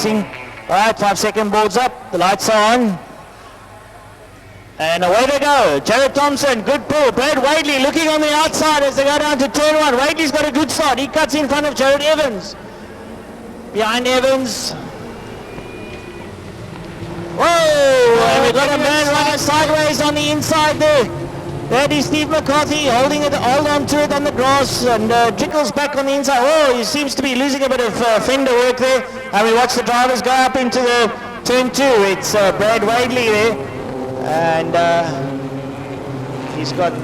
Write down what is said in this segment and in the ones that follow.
Alright, 5-second boards up, the lights are on. And away they go. Jared Thompson, good pull. Brad Wadley looking on the outside as they go down to turn one. Wadley's got a good start. He cuts in front of Jared Evans. Behind Evans. Whoa! And we've got a man running sideways on the inside there. That is Steve McCarthy holding it, hold on to it on the grass and jiggles back on the inside. Oh, he seems to be losing a bit of fender work there. And we watch the drivers go up into the turn two. It's Brad Wadley there. And he's got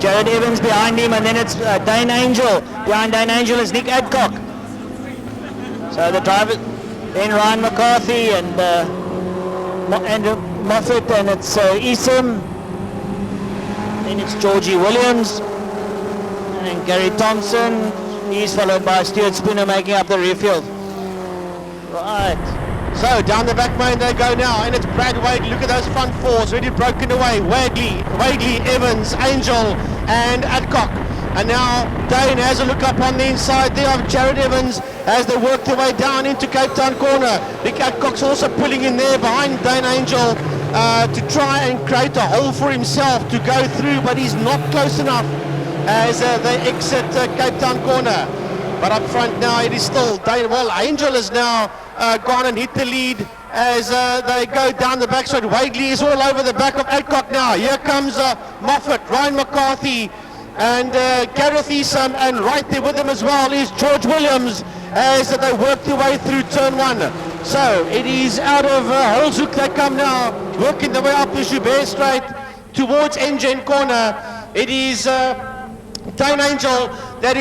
Jared Evans behind him, and then it's Dane Angel. Behind Dane Angel is Nick Adcock. So the driver, then Ryan McCarthy and Moffat, and it's Esom. Then it's Georgie Williams, and then Gary Thompson. He's followed by Stuart Spooner making up the rear field. Right. So down the back main they go now, and it's Brad Wade. Look at those front fours, already broken away. Wadley, Evans, Angel, and Adcock. And now Dane has a look up on the inside there of Jared Evans as they work their way down into Cape Town corner. Nick Adcock's also pulling in there behind Dane Angel to try and create a hole for himself to go through, but he's not close enough as they exit Cape Town corner. But up front now it is still Dane. Well, Angel is now gone and hit the lead as they go down the backside. Wadley is all over the back of Adcock now. Here comes Moffat, Ryan McCarthy, and Gareth Esom, and right there with him as well is George Williams as they work their way through turn one. So it is out of Holzhoek they come now, working their way up the Joubert Straight towards Engine corner. It is Dane Angel that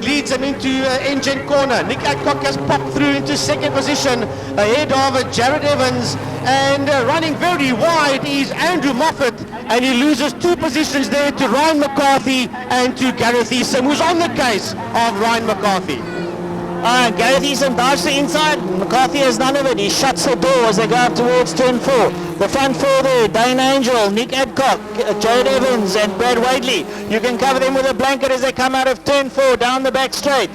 leads them into Engine corner. Nick Adcock has popped through into second position ahead of Jared Evans, and running very wide is Andrew Moffat, and he loses 2 positions there to Ryan McCarthy and to Gareth Esom, who's on the case of Ryan McCarthy. Gareth Esom dives to the inside. McCarthy has none of it. He shuts the door as they go up towards turn 4. The front 4 there, Dane Angel, Nick Adcock, Jared Evans and Brad Wadley. You can cover them with a blanket as they come out of turn 4 down the back straight.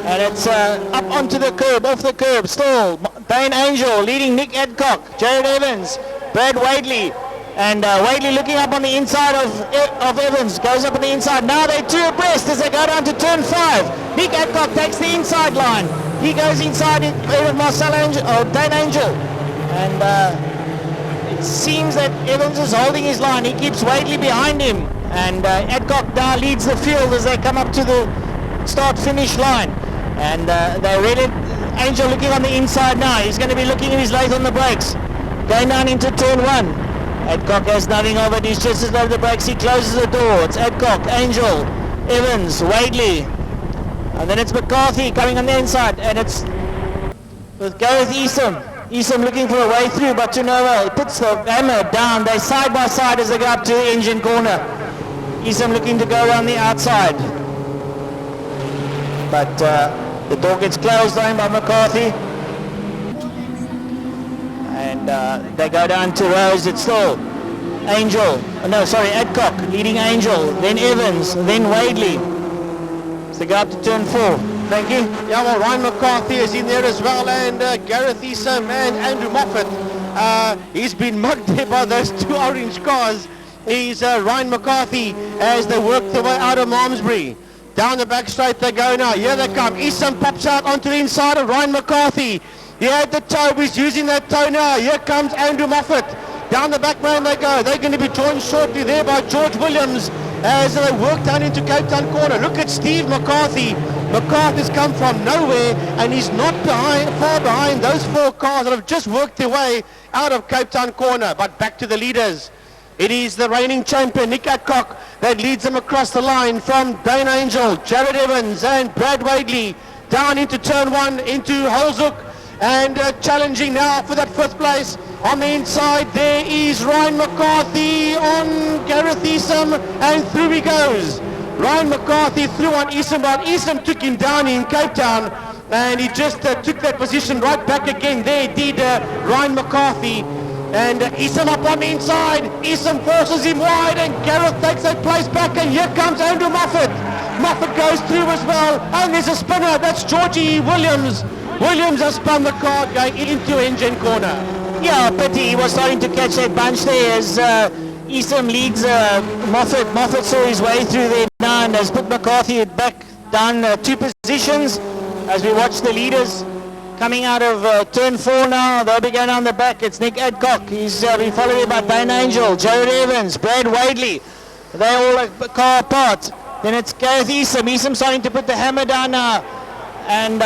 And it's up onto the curb, off the curb still. Dane Angel leading Nick Adcock, Jared Evans, Brad Wadley. And Wadley looking up on the inside of Evans, goes up on the inside. Now they're 2 abreast as they go down to turn 5. Nick Adcock takes the inside line. He goes inside with Marcel Angel, or Dane Angel. And it seems that Evans is holding his line. He keeps Wadley behind him. And Adcock now leads the field as they come up to the start-finish line. And they're really, Angel looking on the inside now. He's going to be looking if he's late on the brakes. Going down into turn 1. Adcock has nothing of it. He's just as low the brakes. He closes the door. It's Adcock, Angel, Evans, Wadley. And then it's McCarthy coming on the inside. And it's with Gareth Esom. Esom looking for a way through, but Tunova, he puts the hammer down. They're side by side as they go up to the Engine corner. Esom looking to go around the outside. But the door gets closed on by McCarthy. And they go down to Rose. It's still Adcock leading Angel, then Evans, then Wadley. So they go up to turn 4. Thank you. Yeah, well, Ryan McCarthy is in there as well, and Gareth Esom and Andrew Moffat. He's been mugged there by those 2 orange cars. He's Ryan McCarthy as they work their way out of Malmesbury. Down the back straight they go now. Here they come. Esom pops out onto the inside of Ryan McCarthy. He had the toe. He's using that toe now. Here comes Andrew Moffat. Down the back man they go. They're going to be joined shortly there by George Williams as they work down into Cape Town corner. Look at Steve McCarthy. McCarthy's come from nowhere, and he's not far behind those 4 cars that have just worked their way out of Cape Town corner. But back to the leaders. It is the reigning champion, Nick Adcock, that leads them across the line from Dane Angel, Jared Evans and Brad Wadley down into turn 1 into Holzhoek. And challenging now for that 5th place. On the inside there is Ryan McCarthy on Gareth Esom, and through he goes. Ryan McCarthy threw on Esom, but Esom took him down in Cape Town, and he just took that position right back again. There did Ryan McCarthy, and Esom up on the inside. Esom forces him wide, and Gareth takes that place back, and here comes Andrew Moffat. Moffat goes through as well, and there's a spinner. That's Georgie Williams Williams has spun the car going into engine corner. Yeah, pity. He was starting to catch that bunch there as Eastham leads Moffat. Moffat saw his way through there now and has put McCarthy back down 2 positions as we watch the leaders coming out of turn 4 now. They'll be going on the back. It's Nick Adcock. He's been followed by Dane Angel, Jared Evans, Brad Wadley. They're all a car apart. Then it's Gareth Eastham. Eastham starting to put the hammer down now. And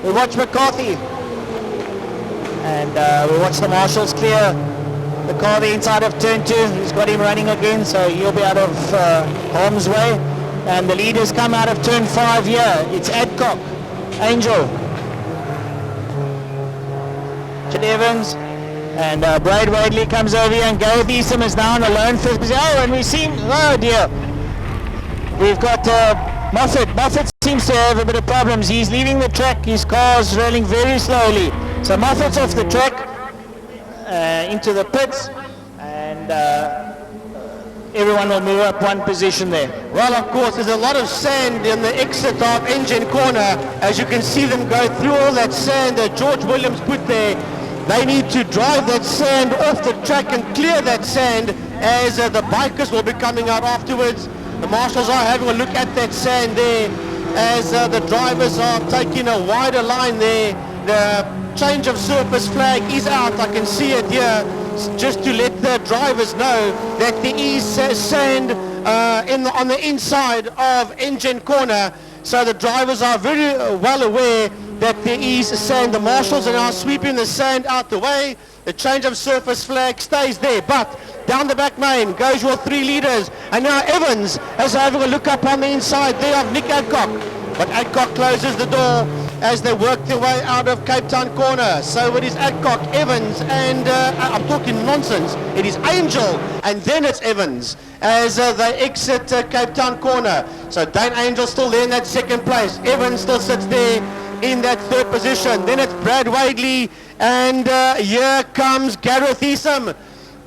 we watch McCarthy. And we watch the marshals clear the car the inside of turn 2. He's got him running again, so he'll be out of harm's way. And the leaders come out of turn 5 here. It's Adcock, Angel, Jared Evans, and Brad Wadley comes over here, and Gareth Eastham is now on a lone 5th position. Oh, and we see, oh dear, we've got Moffat. Moffat seems to have a bit of problems. He's leaving the track. His car's rolling very slowly. So Moffat's off the track into the pits, and everyone will move up 1 position there. Well, of course, there's a lot of sand in the exit of engine corner. As you can see them go through all that sand that George Williams put there. They need to drive that sand off the track and clear that sand as the bikers will be coming out afterwards. The marshals are having a look at that sand there as the drivers are taking a wider line there. The change of surface flag is out. I can see it here just to let the drivers know that there is sand on the inside of engine corner. So the drivers are very well aware that there is sand. The marshals are now sweeping the sand out the way. The change of surface flag stays there, but down the back main goes your 3 leaders. And now Evans is having a look up on the inside there of Nick Adcock. But Adcock closes the door as they work their way out of Cape Town corner. So it is Adcock, Evans, and I'm talking nonsense. It is Angel, and then it's Evans as they exit Cape Town corner. So Dane Angel still there in that 2nd place. Evans still sits there in that 3rd position. Then it's Brad Wadley, and here comes Gareth Eastham.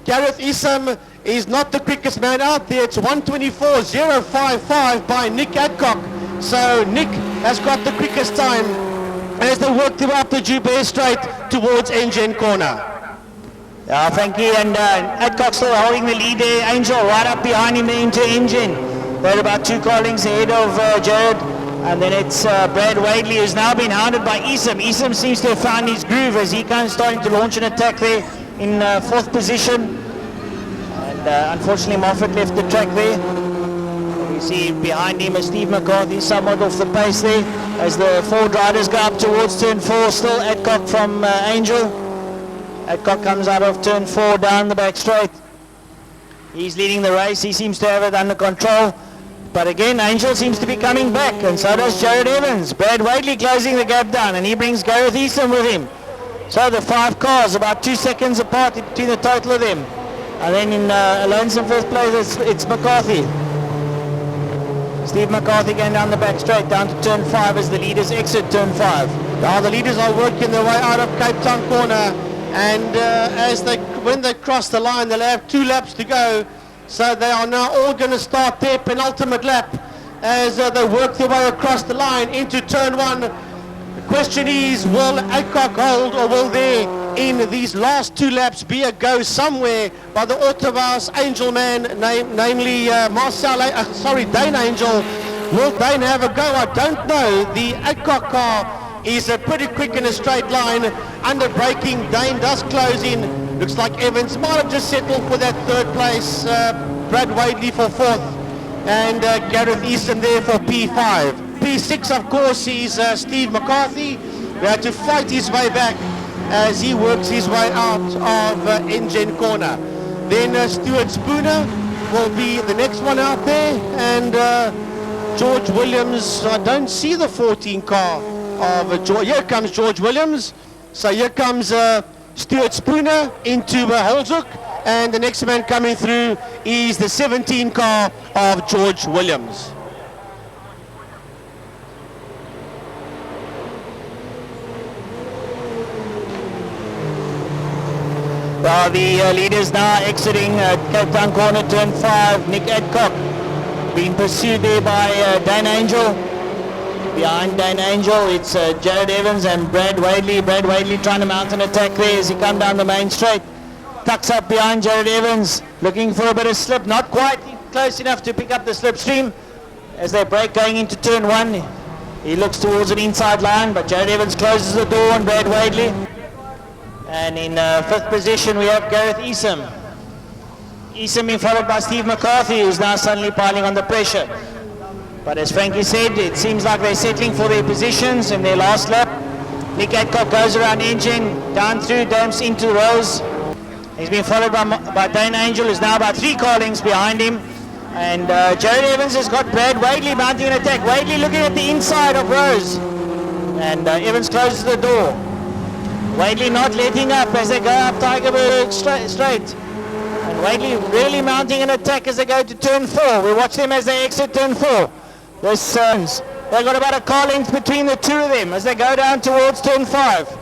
Gareth Eastham is not the quickest man out there. It's 1:24.055 by Nick Adcock. So Nick has got the quickest time as they work their way up the Joubert Straight towards engine corner. Thank you. And Adcock still holding the lead there. Angel right up behind him into engine. They're about 2 car lengths ahead of Jared. And then it's Brad Wadley, who's now been hounded by Eastham. Eastham seems to have found his groove as he kind of starting to launch an attack there in 4th position. And unfortunately Moffat left the track there. You see behind him is Steve McCarthy, somewhat off the pace there as the 4 riders go up towards turn 4. Still Adcock from Angel. Adcock comes out of turn 4 down the back straight. He's leading the race. He seems to have it under control. But again, Angel seems to be coming back, and so does Jared Evans. Brad Wadley closing the gap down, and he brings Gareth Eastham with him. So the 5 cars about 2 seconds apart between the total of them. And then in lonesome 1st place, it's McCarthy. Steve McCarthy going down the back straight down to turn 5 as the leaders exit turn 5. Now the leaders are working their way out of Cape Town corner, and when they cross the line, they'll have 2 laps to go. So they are now all going to start their penultimate lap as they work their way across the line into turn 1. The question is, will Adcock hold, or will there in these last 2 laps be a go somewhere by the Autobus Angel man, namely Dane Angel? Will Dane have a go? I don't know. The Adcock car is pretty quick in a straight line. Under braking, Dane does close in. Looks like Evans might have just settled for that 3rd place. Brad Wadley for 4th, and Gareth Eastham there for P5. P6, of course, is Steve McCarthy. We had to fight his way back as he works his way out of engine corner. Then Stuart Spooner will be the next one out there, and George Williams. I don't see the 14 car of George. Here comes George Williams. So here comes Stuart Spooner into Holzhoek, and the next man coming through is the 17 car of George Williams. Well, the leaders now exiting Cape Town corner, turn 5. Nick Adcock being pursued there by Dane Angel. Behind Dane Angel, it's Jared Evans and Brad Wadley. Brad Wadley trying to mount an attack there as he come down the main straight. Tucks up behind Jared Evans, looking for a bit of slip. Not quite close enough to pick up the slipstream. As they break going into turn one, he looks towards an inside line, but Jared Evans closes the door on Brad Wadley. And in fifth position, we have Gareth Esom. Esom being followed by Steve McCarthy, who's now suddenly piling on the pressure. But as Frankie said, it seems like they're settling for their positions in their last lap. Nick Adcock goes around engine, down through, dumps into the rows. He's been followed by Dane Angel, who's now about 3 car lengths behind him. And Jared Evans has got Brad Wadley mounting an attack. Wadley looking at the inside of Rose. And Evans closes the door. Wadley not letting up as they go up Tigerberg straight. And Wadley really mounting an attack as they go to turn 4. We watch them as they exit turn 4. This they've got about a car length between the two of them as they go down towards turn 5.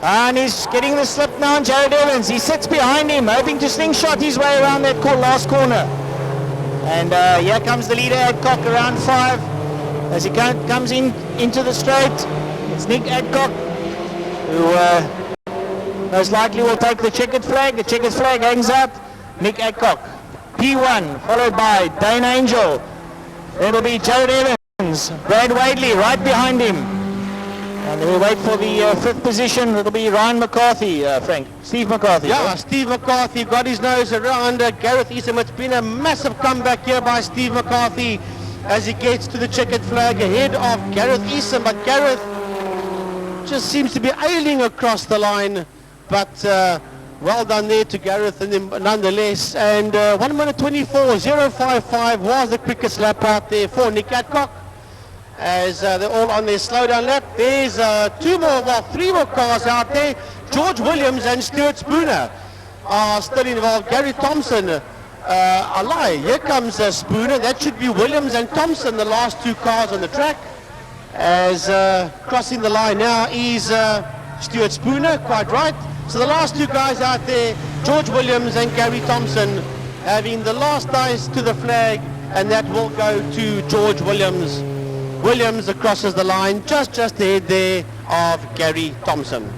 And he's getting the slip now on Jared Evans. He sits behind him, hoping to slingshot his way around that last corner. And here comes the leader, Adcock, around 5. As he comes into the straight, it's Nick Adcock, who most likely will take the checkered flag. The checkered flag hangs up. Nick Adcock, P1, followed by Dane Angel. It'll be Jared Evans, Brad Wadley right behind him. And we'll wait for the fifth position. It'll be Ryan McCarthy, Frank. Steve McCarthy. Yeah, Steve McCarthy got his nose around Gareth Esom. It's been a massive comeback here by Steve McCarthy as he gets to the checkered flag ahead of Gareth Esom. But Gareth just seems to be ailing across the line. But well done there to Gareth and nonetheless. And 1 minute 24.055 was the quickest lap out there for Nick Adcock. As they're all on their slowdown lap. There's 3 more cars out there. George Williams and Stuart Spooner are still involved. Gary Thompson, a lie. Here comes Spooner. That should be Williams and Thompson, the last 2 cars on the track. As crossing the line now is Stuart Spooner, quite right. So the last 2 guys out there, George Williams and Gary Thompson, having the last dice to the flag, and that will go to George Williams. Williams crosses the line just ahead there of Gary Thompson.